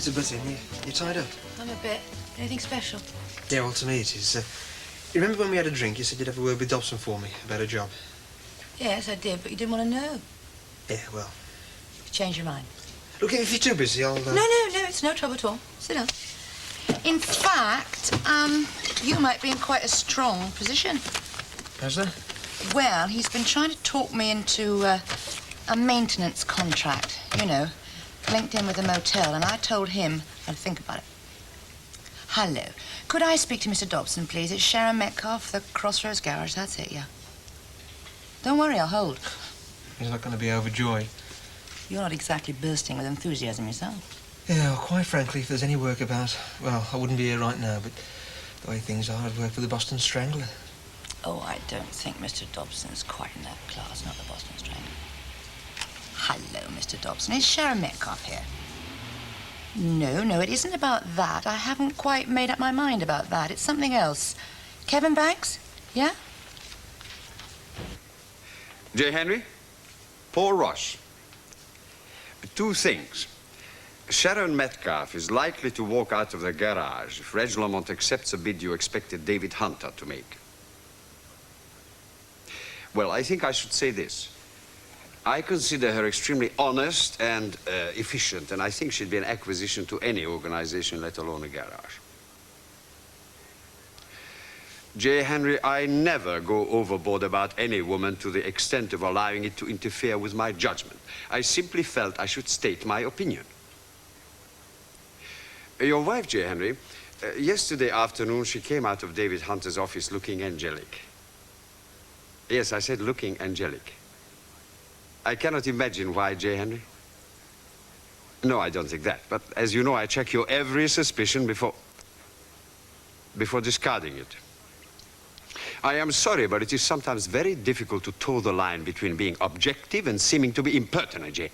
to butt in. You tied up? I'm a bit. Anything special? Yeah, well, to me it is. You remember when we had a drink, you said you'd have a word with Dobson for me about a job? Yes, I did, but you didn't want to know. Yeah, well... You changed your mind. Look, if you're too busy, I'll... No, it's no trouble at all. Sit down. In fact, you might be in quite a strong position. How's that? Well, he's been trying to talk me into a maintenance contract, you know, linked in with a motel, and I told him I'd think about it. Hello. Could I speak to Mr. Dobson, please? It's Sharon Metcalfe, the Crossroads Garage. That's it, yeah. Don't worry, I'll hold. He's not going to be overjoyed. You're not exactly bursting with enthusiasm yourself. Yeah, well, quite frankly, if there's any work about, well, I wouldn't be here right now, but the way things are, I'd work for the Boston Strangler. Oh, I don't think Mr. Dobson's quite in that class, not the Boston Strangler. Hello, Mr. Dobson. Is Sharon Metcalfe here? No, it isn't about that. I haven't quite made up my mind about that. It's something else. Kevin Banks? Yeah? J. Henry, Paul Ross. Two things. Sharon Metcalfe is likely to walk out of the garage if Reginald accepts a bid you expected David Hunter to make. Well, I think I should say this. I consider her extremely honest and efficient, and I think she'd be an acquisition to any organization, let alone a garage. J. Henry, I never go overboard about any woman to the extent of allowing it to interfere with my judgment. I simply felt I should state my opinion. Your wife, J. Henry, yesterday afternoon she came out of David Hunter's office looking angelic. Yes, I said looking angelic. I cannot imagine why, J. Henry. No, I don't think that. But as you know, I check your every suspicion before discarding it. I am sorry, but it is sometimes very difficult to toe the line between being objective and seeming to be impertinent, Jane.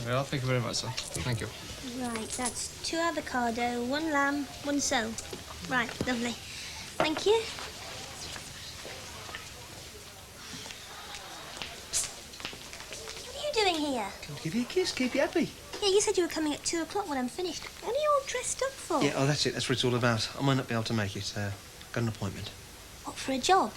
Well, thank you very much, sir. Thank you. Right, that's 2 avocado, 1 lamb, 1 sole. Right, lovely. Thank you. What are you doing here? Can I give you a kiss? Keep you happy. Yeah, you said you were coming at 2 o'clock when I'm finished. What are you all dressed up for? Yeah, oh, that's it. That's what it's all about. I might not be able to make it. Got an appointment. What, for a job?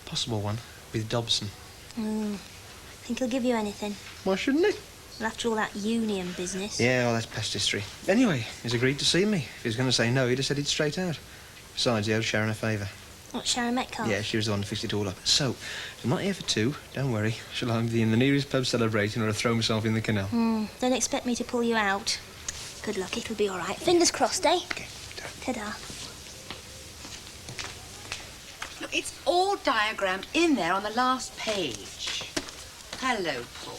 Possible one with Dobson. Think he'll give you anything? Why shouldn't he? Well, after all that union business. Yeah, well, that's past history. Anyway, he's agreed to see me. If he was going to say no, he'd have said it straight out. Besides, he owed Sharon a favour. What, Sharon Metcalfe? Yeah, she was the one who fixed it all up. So, if I'm not here for 2, don't worry. Shall I be in the nearest pub celebrating or throw myself in the canal? Don't expect me to pull you out. Good luck, it'll be all right. Fingers crossed, eh? OK, Ta-da. Look, it's all diagrammed in there on the last page. Hello, Paul.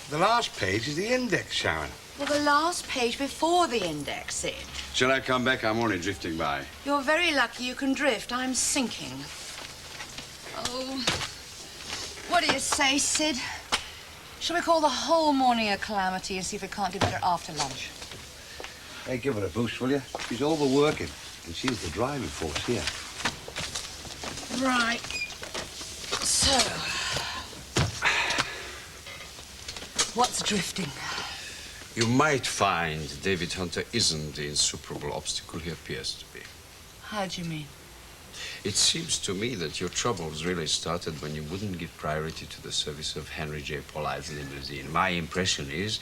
The last page is the index, Sharon. Well, the last page before the index, Sid. Shall I come back? I'm only drifting by. You're very lucky you can drift. I'm sinking. Oh, what do you say, Sid? Shall we call the whole morning a calamity and see if we can't do better after lunch? Hey, give her a boost, will you? She's overworking, and she's the driving force here. Right. So, what's drifting? You might find David Hunter isn't the insuperable obstacle he appears to be. How do you mean? It seems to me that your troubles really started when you wouldn't give priority to the service of Henry J. Pollard's limousine. My impression is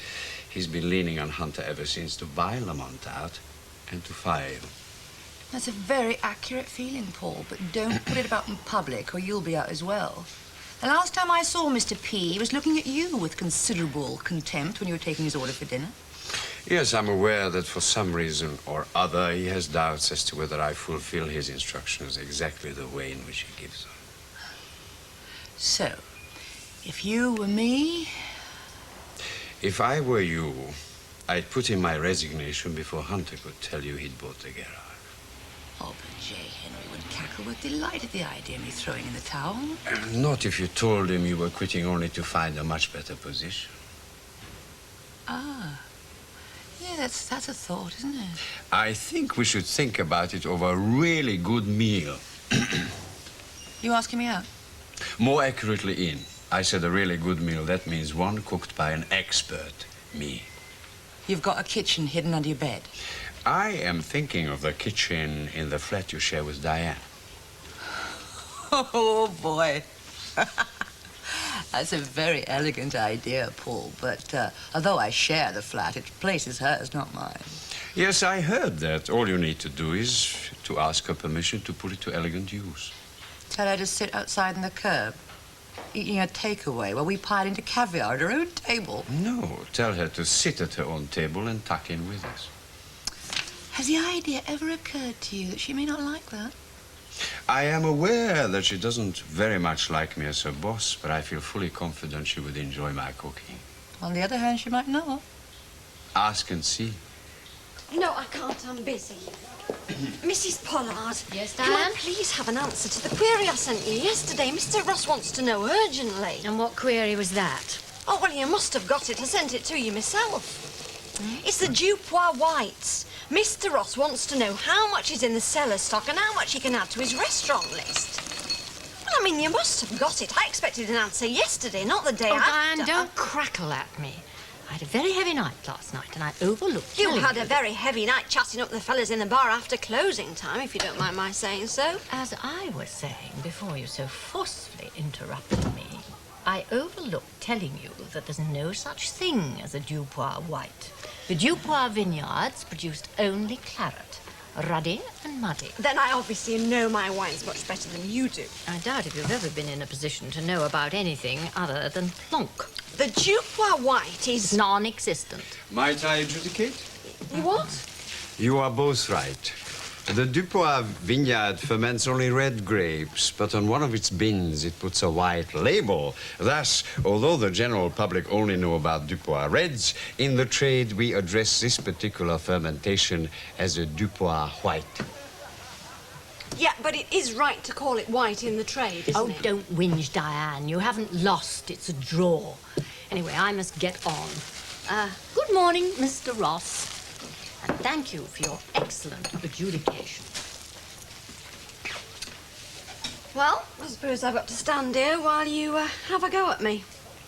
he's been leaning on Hunter ever since to buy Lamont out and to fire him. That's a very accurate feeling, Paul, but don't put it about in public or you'll be out as well. The last time I saw Mr. P, he was looking at you with considerable contempt when you were taking his order for dinner. Yes, I'm aware that for some reason or other he has doubts as to whether I fulfill his instructions exactly the way in which he gives them. So, if you were me... If I were you, I'd put in my resignation before Hunter could tell you he'd bought the garage. Oh, but J. Henry would cackle with delight at the idea of me throwing in the towel. Not if you told him you were quitting only to find a much better position. Ah. Yeah, that's a thought, isn't it? I think we should think about it over a really good meal. You asking me out? More accurately in. I said a really good meal. That means one cooked by an expert, me. You've got a kitchen hidden under your bed. I am thinking of the kitchen in the flat you share with Diane. Oh, boy. That's a very elegant idea, Paul, but although I share the flat, its place is hers, not mine. Yes, I heard that. All you need to do is to ask her permission to put it to elegant use. Tell her to sit outside on the curb, eating a takeaway while we pile into caviar at her own table. No, tell her to sit at her own table and tuck in with us. Has the idea ever occurred to you that she may not like that? I am aware that she doesn't very much like me as her boss, but I feel fully confident she would enjoy my cooking. On the other hand, she might not. Ask and see. No, I can't. I'm busy. Mrs. Pollard. Yes, Can I Diane? please have an answer to the query I sent you yesterday? Mr. Ross wants to know urgently. And what query was that? Oh, well, you must have got it. I sent it to you myself. It's the Dupois Whites. Mr. Ross wants to know how much is in the cellar stock and how much he can add to his restaurant list. Well, I mean, you must have got it. I expected an answer yesterday, not the day after. Diane, don't crackle at me. I had a very heavy night last night, and I overlooked You telling had a very heavy night chatting up the fellas in the bar after closing time, if you don't mind my saying so. As I was saying before you so forcefully interrupted me, I overlooked telling you that there's no such thing as a Dupois White. The Dupois vineyards produced only claret, ruddy and muddy. Then I obviously know my wines much better than you do. I doubt if you've ever been in a position to know about anything other than plonk. The Dupois White is... Non-existent. Might I adjudicate? You what? You are both right. The Dupois vineyard ferments only red grapes, but on one of its bins it puts a white label. Thus, although the general public only know about Dupois reds, in the trade we address this particular fermentation as a Dupois white. Yeah, but it is right to call it white in the trade, isn't it? Don't whinge, Diane. You haven't lost. It's a draw. Anyway, I must get on. Good morning, Mr. Ross. And thank you for your excellent adjudication. Well, I suppose I've got to stand here while you have a go at me.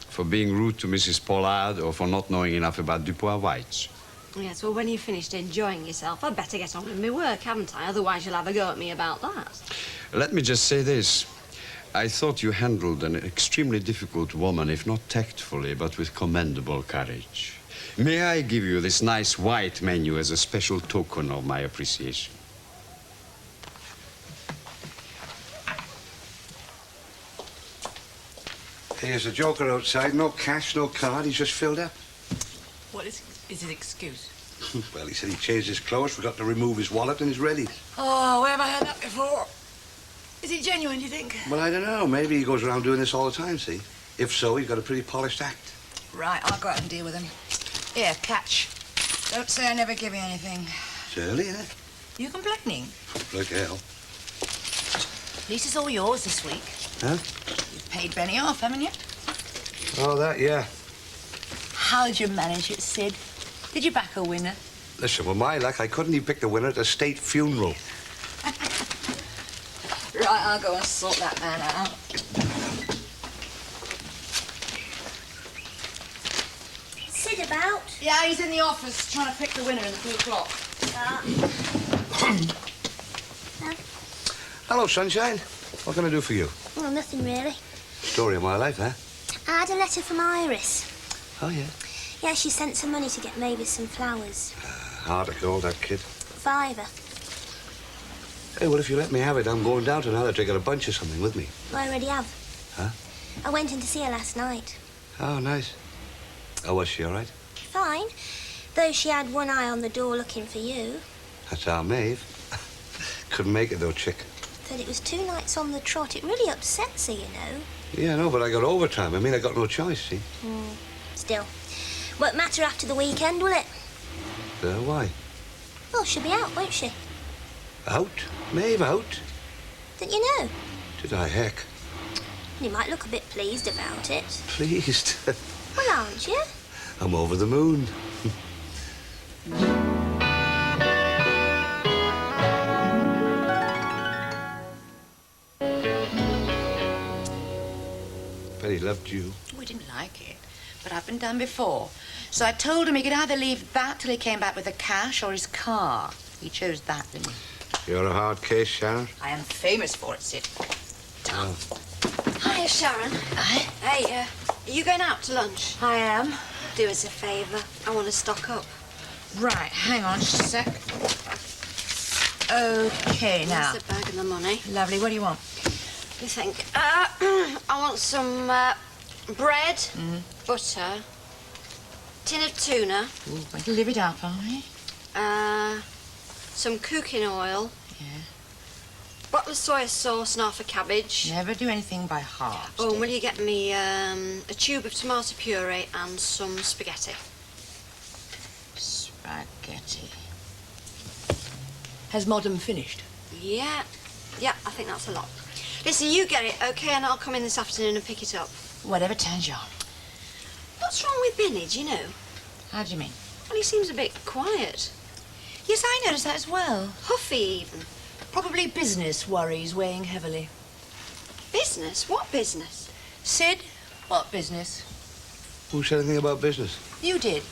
For being rude to Mrs. Pollard or for not knowing enough about Dupois whites? Yes, well, when you've finished enjoying yourself, I'd better get on with my work, haven't I? Otherwise you'll have a go at me about that. Let me just say this. I thought you handled an extremely difficult woman, if not tactfully, but with commendable courage. May I give you this nice white menu as a special token of my appreciation? Here's a joker outside. No cash, no card. He's just filled up. What is his excuse? Well, he said he changed his clothes, forgot to remove his wallet and his ready. Oh, where have I heard that before? Is it genuine, do you think? Well, I don't know. Maybe he goes around doing this all the time, see? If so, he's got a pretty polished act. Right, I'll go out and deal with him. Here, catch. Don't say I never give you anything. It's early, isn't it? You complaining? Like hell. At least it's all yours this week. Huh? You've paid Benny off, haven't you? Oh, that, yeah. How'd you manage it, Sid? Did you back a winner? Listen, with my luck, I couldn't even pick the winner at a state funeral. Right, I'll go and sort that man out. Sid about? Yeah, he's in the office trying to pick the winner in the 2 o'clock. Hello, sunshine. What can I do for you? Well, nothing really. Story of my life, huh? I had a letter from Iris. Oh, yeah. Yeah, she sent some money to get Mavis some flowers. Hard to call that kid. $5. Hey, well, if you let me have it, I'm going down to another to get a bunch of something with me. I already have. Huh? I went in to see her last night. Oh, nice. Oh, was she all right? Fine. Though she had one eye on the door looking for you. That's our Maeve. Couldn't make it, though, chick. Said it was 2 nights on the trot. It really upsets her, you know. Yeah, I know, but I got overtime. I mean, I got no choice, see? Still. Won't matter after the weekend, will it? Why? Well, she'll be out, won't she? Out? Maeve out? Didn't you know? Did I, heck? You might look a bit pleased about it. Pleased. Well, aren't you? I'm over the moon. Bet he loved you. We didn't like it. but I've been done before. So I told him he could either leave that till he came back with the cash or his car. He chose that, didn't he? You're a hard case, Sharon. I am famous for it, Sid. Oh. Hiya, Sharon. Hi. Hey, are you going out to lunch? I am. Do us a favour. I want to stock up. Right, hang on just a sec. Okay, now. Here's the bag and the money. Lovely, what do you want? You think? I want some bread, butter, tin of tuna, Ooh, wait till live it up, are we? some cooking oil, Yeah. bottle of soy sauce and half a cabbage. Never do anything by half. Oh, and will you get me a tube of tomato puree and some spaghetti? Spaghetti. Has Modern finished? Yeah, I think that's a lot. Listen, you get it, okay, and I'll come in this afternoon and pick it up. Whatever turns you on. What's wrong with Benny, do you know? How do you mean? Well, he seems a bit quiet. Yes, I noticed that as well. Huffy, even. Probably business worries weighing heavily. Business? What business? Sid, what business? Who said anything about business? You did.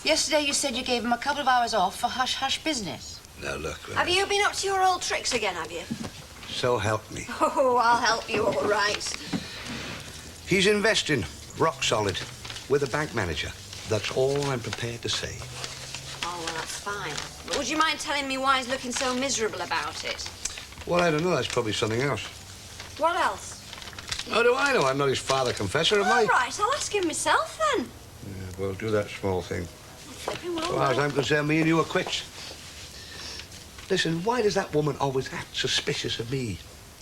Yesterday you said you gave him a couple of hours off for hush-hush business. Now, look. Have you been up to your old tricks again, have you? So help me. Oh, I'll help you, all right. He's investing, rock solid, with a bank manager. That's all I'm prepared to say. Oh, well, that's fine. But would you mind telling me why he's looking so miserable about it? Well, I don't know. That's probably something else. What else? How do I know? I'm not his father confessor, am I? All right, I'll ask him myself, then. Yeah, well, do that small thing. Flipping well, As far as I'm concerned, me and you are quits. Listen, why does that woman always act suspicious of me?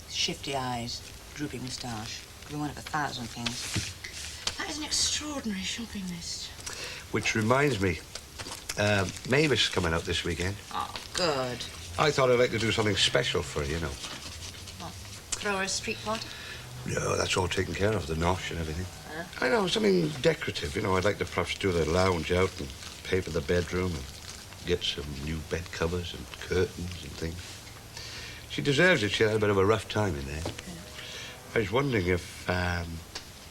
Shifty eyes, drooping moustache. Could be one of 1,000 things. That is an extraordinary shopping list. Which reminds me, Mavis coming out this weekend. Oh, good. I thought I'd like to do something special for her, you know. What? Throw her a street pot? No, that's all taken care of, the nosh and everything. I know, something decorative, you know. I'd like to perhaps do the lounge out and paper the bedroom and get some new bed covers and curtains and things. She deserves it. She had a bit of a rough time in there. Yeah. I was wondering if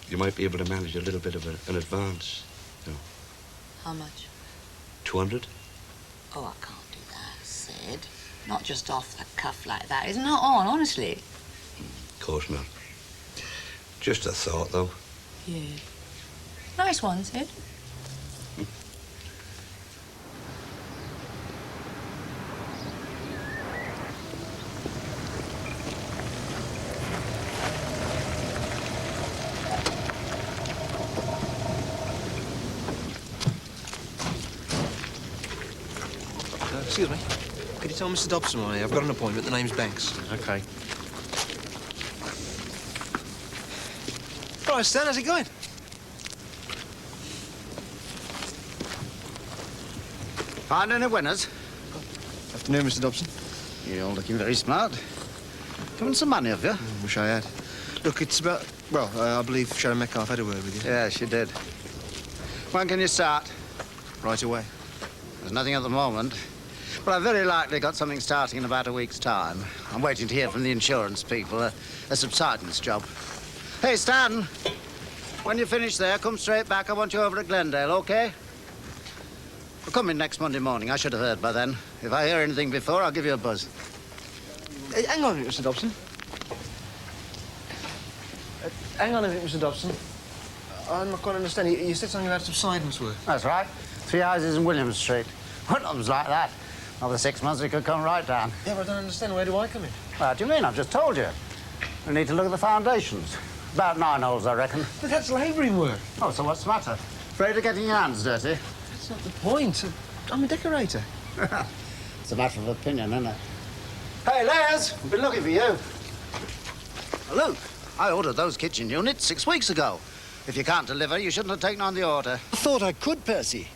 you might be able to manage a little bit of an advance. You know, How much? 200? Oh, I can't do that, Sid. Not just off the cuff like that. It's not on, honestly. Of course not. Just a thought, though. Yeah. Nice one, Sid. Excuse me. Could you tell Mr. Dobson why I've got an appointment? The name's Banks. Okay. Right, Stan, how's it going? Find any winners? Afternoon, Mr. Dobson. You're looking very smart. Given some money, have you? Wish I had. Look, it's about... Well, I believe Sharon Metcalfe had a word with you. Yeah, she did. When can you start? Right away. There's nothing at the moment. But I've very likely got something starting in about a week's time. I'm waiting to hear from the insurance people, a subsidence job. Hey, Stan, when you finish there, come straight back. I want you over at Glendale, OK? Well, come in next Monday morning. I should have heard by then. If I hear anything before, I'll give you a buzz. Hey, hang on a minute, Mr. Dobson. Hang on a minute, Mr. Dobson. I'm not quite understanding. You said something about subsidence work. That's right. 3 houses in William Street. One of them's like that. Another 6 months, it could come right down. Yeah, but I don't understand. Where do I come in? What do you mean? I've just told you. We need to look at the foundations. About 9 holes, I reckon. But that's labouring work. Oh, so what's the matter? Afraid of getting your hands dirty? That's not the point. I'm a decorator. It's a matter of opinion, isn't it? Hey, Les! I've been looking for you. Look, I ordered those kitchen units 6 weeks ago. If you can't deliver, you shouldn't have taken on the order. I thought I could, Percy.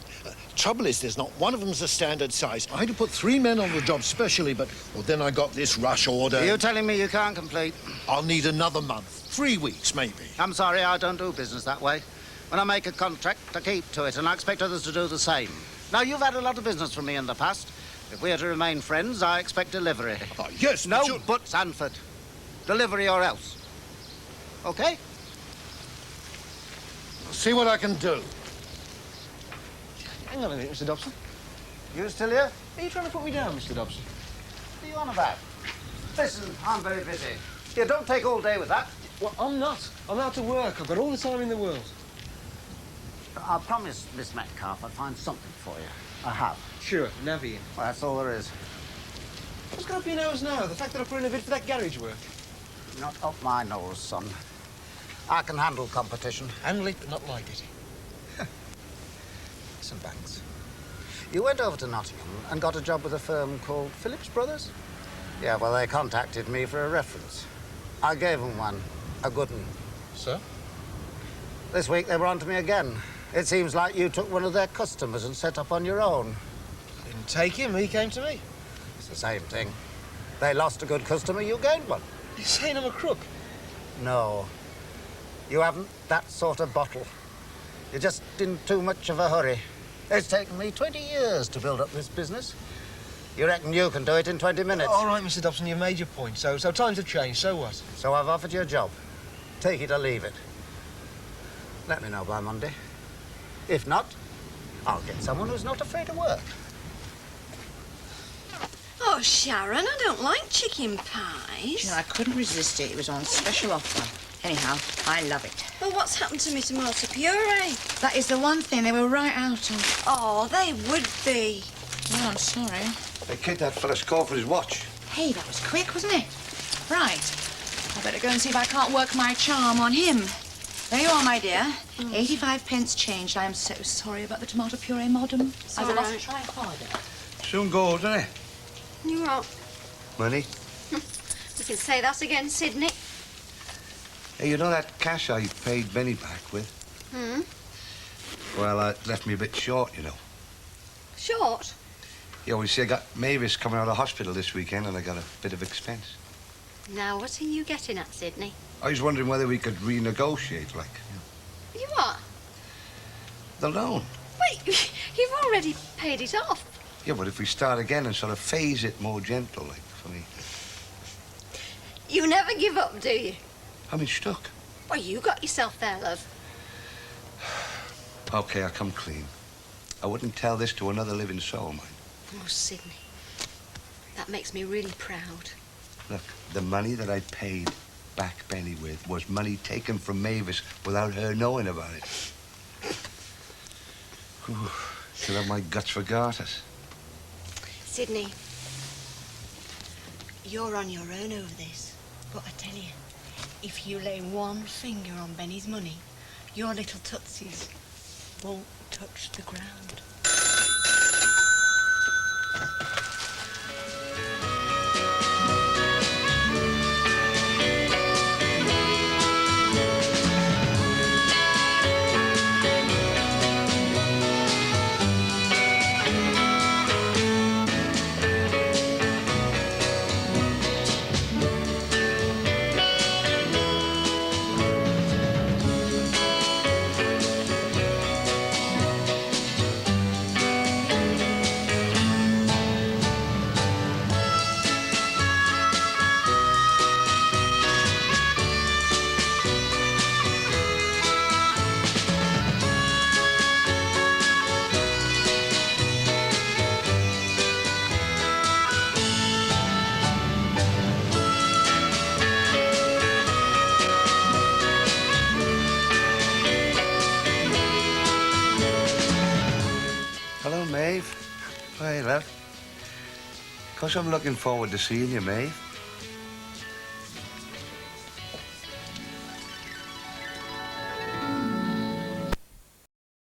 Trouble is, there's not one of them's a standard size. I had to put 3 men on the job specially, but well, then I got this rush order. Are you telling me you can't complete? I'll need another month. 3 weeks, maybe. I'm sorry, I don't do business that way. When I make a contract, I keep to it, and I expect others to do the same. Now, you've had a lot of business from me in the past. If we are to remain friends, I expect delivery. Oh, yes, No but buts, Hanford. Delivery or else. OK? I'll see what I can do. Hang on a minute, Mr. Dobson. You still here? Are you trying to put me down, Mr. Dobson? What are you on about? Listen, I'm very busy. Yeah, don't take all day with that. Well, I'm not. I'm out to work. I've got all the time in the world. I promised Miss Metcalfe I'd find something for you. I have. Sure, navvy in. Well, that's all there is. What's going up your nose now? The fact that I put in a bid for that garage work? Not up my nose, son. I can handle competition. Handle it, but not like it. Listen, Banks. You went over to Nottingham and got a job with a firm called Phillips Brothers? Yeah, well, they contacted me for a reference. I gave them one, a good one. So? This week they were on to me again. It seems like you took one of their customers and set up on your own. I didn't take him, he came to me. It's the same thing. They lost a good customer, you gained one. You're saying I'm a crook? No. You haven't that sort of bottle. You're just in too much of a hurry. It's taken me 20 years to build up this business. You reckon you can do it in 20 minutes? All right, Mr. Dobson, you've made your point. So times have changed, so what? So I've offered you a job. Take it or leave it. Let me know by Monday. If not, I'll get someone who's not afraid of work. Oh, Sharon, I don't like chicken pies. You know, I couldn't resist it. It was on special offer. Anyhow, I love it. Well, what's happened to my tomato puree? That is the one thing they were right out of. Oh, they would be. Oh, I'm sorry. Hey, kid, that fella's called for his watch. Hey, that was quick, wasn't it? Right. I better go and see if I can't work my charm on him. There you are, my dear. 85 pence changed. I am so sorry about the tomato puree, madam. I've lost right. try harder. Soon goes, doesn't it? You what? Money. We can say that again, Sydney. Hey, you know that cash I paid Benny back with? Hmm? Well, it left me a bit short, you know. Short? Yeah, well, you see, I got Mavis coming out of hospital this weekend, and I got a bit of expense. Now, what are you getting at, Sydney? I was wondering whether we could renegotiate, like, You what? the loan. Wait, you've already paid it off. Yeah, but if we start again and sort of phase it more gentle, like, for me. You never give up, do you? I mean, stuck. Well, you got yourself there, love. Okay, I'll come clean. I wouldn't tell this to another living soul, mind. Oh, Sydney. That makes me really proud. Look, the money that I paid back Benny with was money taken from Mavis without her knowing about it. Whew, should have my guts for garters. Sydney, you're on your own over this. But I tell you, if you lay one finger on Benny's money, your little tootsies won't touch the ground. Hello, Maeve. Hey, love. Of course, I'm looking forward to seeing you, Maeve.